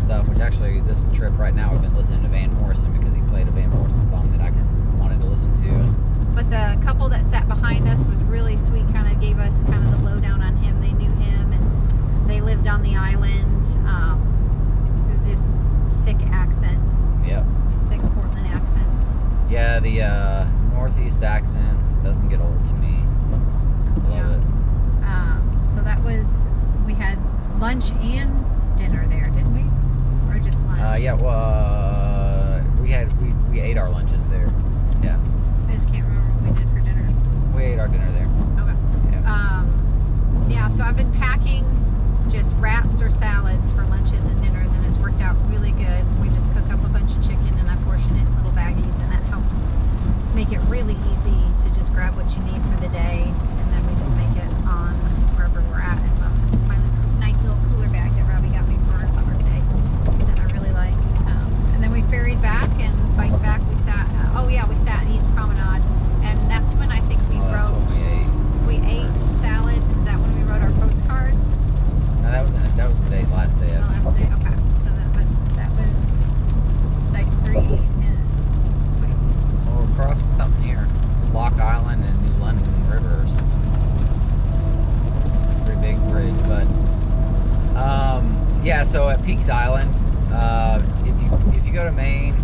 stuff, which actually this trip right now we've been listening to Van Morrison because he played a Van Morrison song that I wanted to listen to. But the couple that sat behind us was really sweet, kind of gave us kind of the lowdown on him. They knew him, and they lived on the island. This thick accents. Yep. Thick Portland accents. Yeah, the Northeast accent doesn't get old to me. I love it. So that was, we had lunch and dinner there, didn't we? Or just lunch? Yeah, well, we ate our lunches there. Yeah. I just can't remember what we did for dinner. We ate our dinner there. Okay. Yeah, so I've been packing just wraps or salads for lunches and dinners, and it's worked out really good. We just cook up a bunch of chicken and I portion it in little baggies, and that helps make it really easy to just grab what you need for the day, and then we just make it on wherever we're at in my nice little cooler bag that Robbie got me for my birthday that I really like. And then we ferried back and biked back. We sat at East Promenade, and that's when I think we That's wrote. when We ate salads. Is that when we wrote our postcards? No, that was the last day. I think. Last day. Okay, so that was site 3 and wait. Well, we're crossing something here. Block Island and New London River or something. Pretty big bridge, but yeah. So at Peaks Island, if you go to Maine,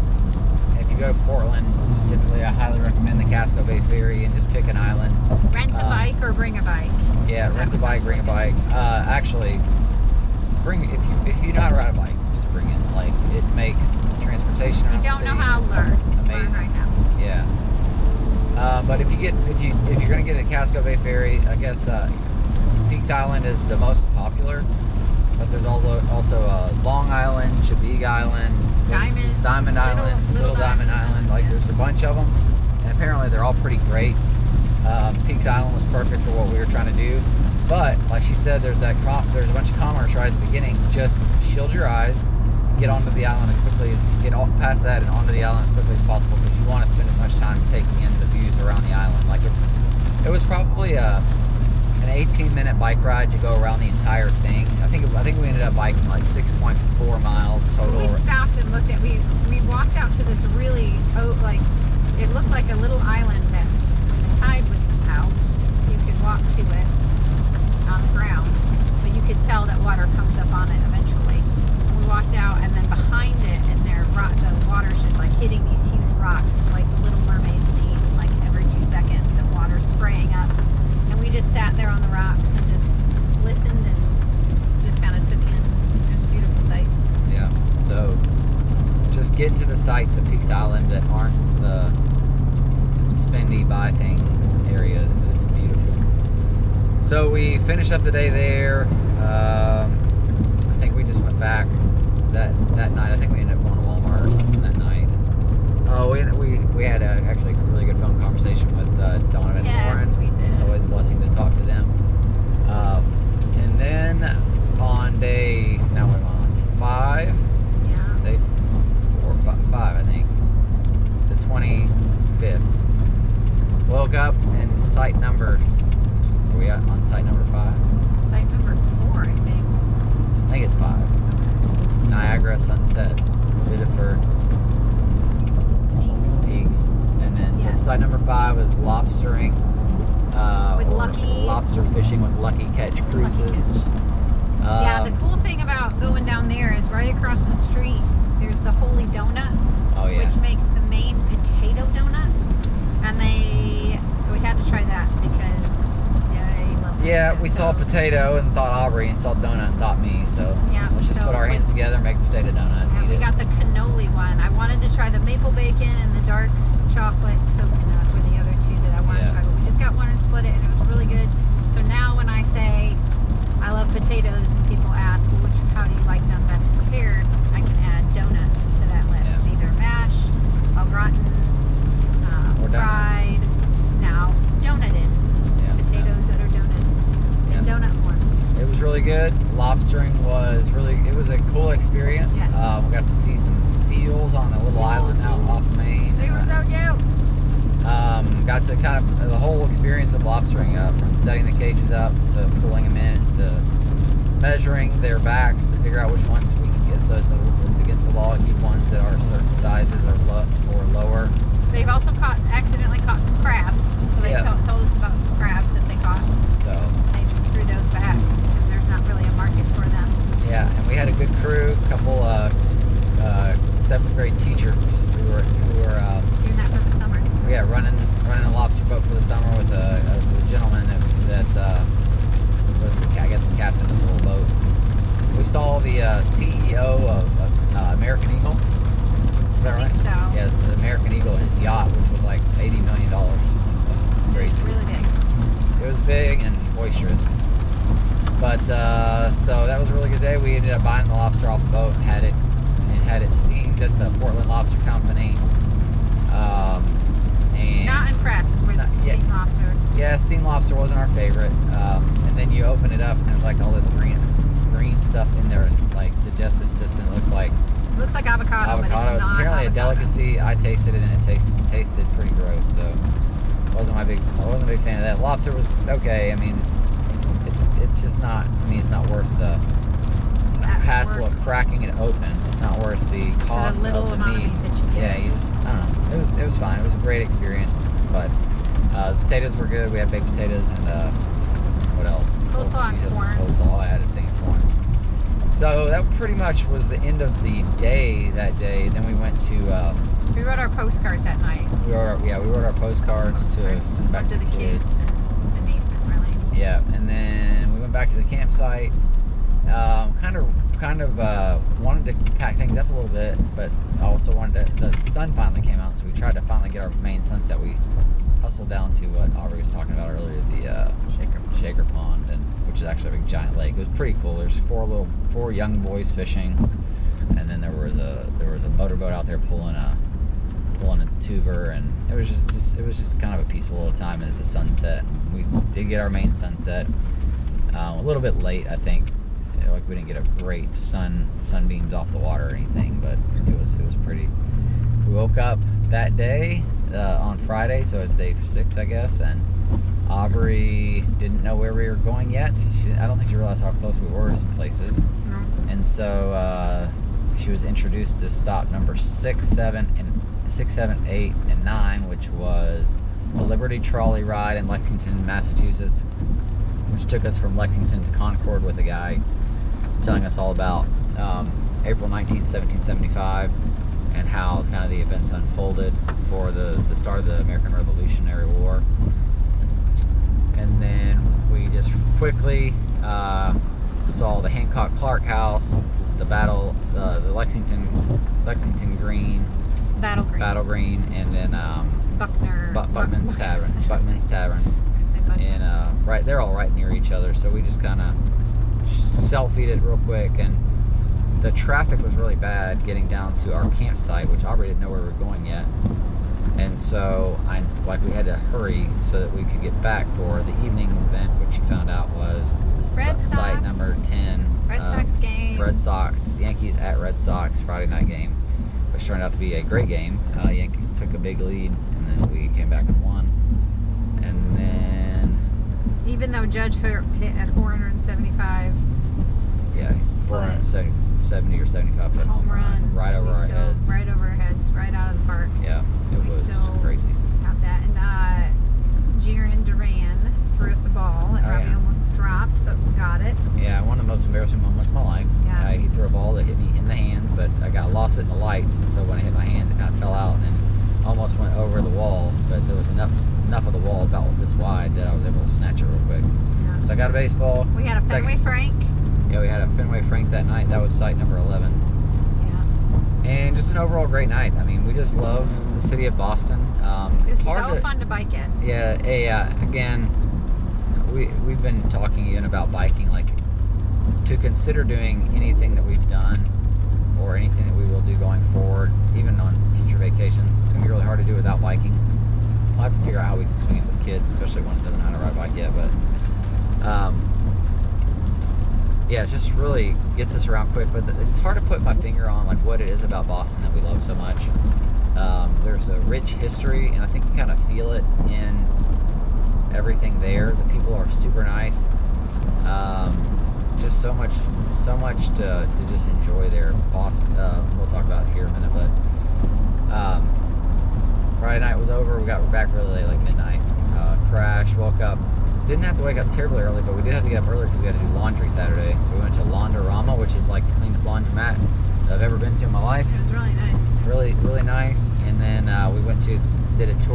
if you go to Portland specifically, I highly recommend the Casco Bay Ferry and just pick an island. Rent a bike or bring a bike. Yeah, rent a bike, bring a bike. Actually, if you know how to ride a bike, just bring it. Like, it makes transportation around You don't the know city how to learn. amazing. Learn right now. Yeah. But if you're gonna get a Casco Bay Ferry, I guess Peaks Island is the most popular. But there's also Long Island, Chebeague Island, Diamond Island, Little Diamond Island. Like, there's a bunch of them, and apparently they're all pretty great. Peaks Island was perfect for what we were trying to do, but like she said, there's a bunch of commerce right at the beginning. Just shield your eyes, get onto the island as quickly get off past that and onto the island as quickly as possible, because you want to spend as much time taking in the views around the island. Like, it was probably an 18-minute bike ride to go around the entire thing. I think we ended up biking like 6.4 miles total. We stopped and looked at. We walked out to this really it looked like a little island that when the tide was out, you could walk to it on the ground, but you could tell that water comes up on it eventually. We walked out, and then behind it, and the water's just like hitting these huge rocks. It's like the Little Mermaid scene, like every 2 seconds, and water spraying up. And we just sat there on the rocks and just listened and just kind of took in. It was a beautiful sight. Yeah. So just get to the sites at Peaks Island that aren't the spendy buy things areas, because it's beautiful. So we finished up the day there. I think we just went back that night. I think we ended up going to Walmart or something that night. We had actually a really good phone conversation with Donovan and Lauren. We did. It's always a blessing to talk to them. And then on day, now we're on 5. Yeah. Day 4 or 5, I think. The 25th. Woke up and site number, are we on site number 5? Site number 4, I think. I think it's 5. Niagara Sunset, Biddeford, Peaks. And then so site number 5 is lobstering. With or Lucky. Lobster fishing with Lucky Catch Cruises. Yeah, the cool thing about going down there is right across the street, there's the Holy Donut, which makes the Maine potato donut. And so we had to try that because they love it. Yeah, we saw potato and thought Aubrey, and saw donut and thought me. So let's just put our hands together and make a potato donut. And we got the cannoli one. I wanted to try the maple bacon and the dark chocolate coconut were the other 2 that I wanted to try. But we just got one and split it, and it was really good. So now when I say I love potatoes and people ask, well, how do you like them best prepared, I can add donut to that list. Either mashed, au gratin, fried, now donuted. Potatoes that are donuts in donut form. It was really good. Lobstering it was a cool experience. Yes. We got to see some seals on a little island out off Maine. They were so cute. Got to kind of the whole experience of lobstering, from setting the cages up to pulling them in to measuring their backs to figure out which ones we could get it's against the law to keep ones that are certain sizes or lower. They've also accidentally caught some crabs. So they told us about some crabs that they caught. So they just threw those back because there's not really a market for them. Yeah, and we had a good crew, a couple 7th grade teachers who were doing that for the summer. Yeah, running a lobster boat for the summer with a gentleman that was I guess the captain of the little boat. We saw the CEO of American Eagle. Is that right? I think so. Yes, the American Eagle, his yacht, which was like $80 million or something. Crazy. It was really big. It was big and boisterous. But so that was a really good day. We ended up buying the lobster off the boat, had it steamed at the Portland Lobster Company. And not impressed with steamed lobster. Yeah, steamed lobster wasn't our favorite. And then you open it up and there's like all this green stuff in there, like digestive system. It looks like avocado. But it's not apparently avocado. a delicacy. I tasted it and it tasted pretty gross. So I wasn't a big fan of that. Lobster was okay. I mean, it's just not. I mean, it's not worth the hassle of cracking it open. It's not worth the cost of the meat. That you get. Yeah, I don't know. It was fine. It was a great experience. But the potatoes were good. We had baked potatoes and what else? Coleslaw and corn. Coleslaw. I had a thing of corn. So that pretty much was the end of the day that day. Then we went to. We wrote our postcards that night. We wrote our postcards to send back to the kids and Denise and Marlene. Yeah, and then we went back to the campsite. Kind of wanted to pack things up a little bit, but also the sun finally came out, so we tried to finally get our main sunset. We hustled down to what Aubrey was talking about earlier, the Shaker Pond, which is actually a big giant lake. It was pretty cool. There's four young boys fishing, and then there was a motorboat out there pulling a tuber, and it was just kind of a peaceful little time as the sunset. And we did get our main sunset a little bit late, I think. Like we didn't get a great sunbeams off the water or anything, but it was pretty. We woke up that day on Friday, so it's day 6, I guess, and Aubrey didn't know where we were going yet. I don't think she realized how close we were to some places, and so she was introduced to stop number 6, 7, 8, and 9, which was a Liberty Trolley ride in Lexington, Massachusetts, which took us from Lexington to Concord with a guy telling us all about April 19, 1775, and how kind of the events unfolded for the start of the American Revolutionary War. And then we just quickly saw the Hancock Clark House, the Lexington Green, Battle Green, and then Buckman's Tavern. Buckman's Tavern. And right, they're all right near each other, so we just kind of selfied it real quick, and the traffic was really bad getting down to our campsite, which Aubrey didn't know where we were going yet, and so we had to hurry so that we could get back for the evening event, which you found out was site number 10. Red Sox game. Red Sox, Yankees at Red Sox Friday night game, which turned out to be a great game. Yankees took a big lead, and then we came back and won. And then, even though Judge hit at 475, yeah, he's 470 or 75 foot home run right over our heads. Right over our heads, right out of the park. Yeah, it was crazy. Got that. And Jiren Duran threw us a ball that probably almost dropped, but we got it. Yeah, one of the most embarrassing moments of my life. Yeah. He threw a ball that hit me in the hands, but I got lost in the lights, and so when it hit my hands, it kind of fell out and then almost went over the wall. But there was enough of the wall about this wide that I was able to snatch it real quick. Yeah. So I got a baseball. We had a Fenway Frank. Yeah, we had a Fenway Frank that night. That was site number 11. Yeah. And just an overall great night. I mean, we just love the city of Boston. It was so fun to bike in. Yeah. Again, we've been talking even about biking, like to consider doing anything that we've done or anything that we will do going forward, even on future vacations. It's gonna be really hard to do without biking. We'll have to figure out how we can swing it with kids, especially one that doesn't know how to ride a bike yet. But yeah, it just really gets us around quick. But it's hard to put my finger on like what it is about Boston that we love so much. There's a rich history, and I think you kind of feel it in everything there. The people are super nice. just so much to just enjoy there. Boston, we'll talk about it here in a minute, but Friday night was over. We got back really late, like midnight. Crashed, woke up. Didn't have to wake up terribly early, but we did have to get up early because we had to do laundry Saturday. So we went to Laundorama, which is like the cleanest laundromat that I've ever been to in my life. It was really nice. Really nice. And then we did a tour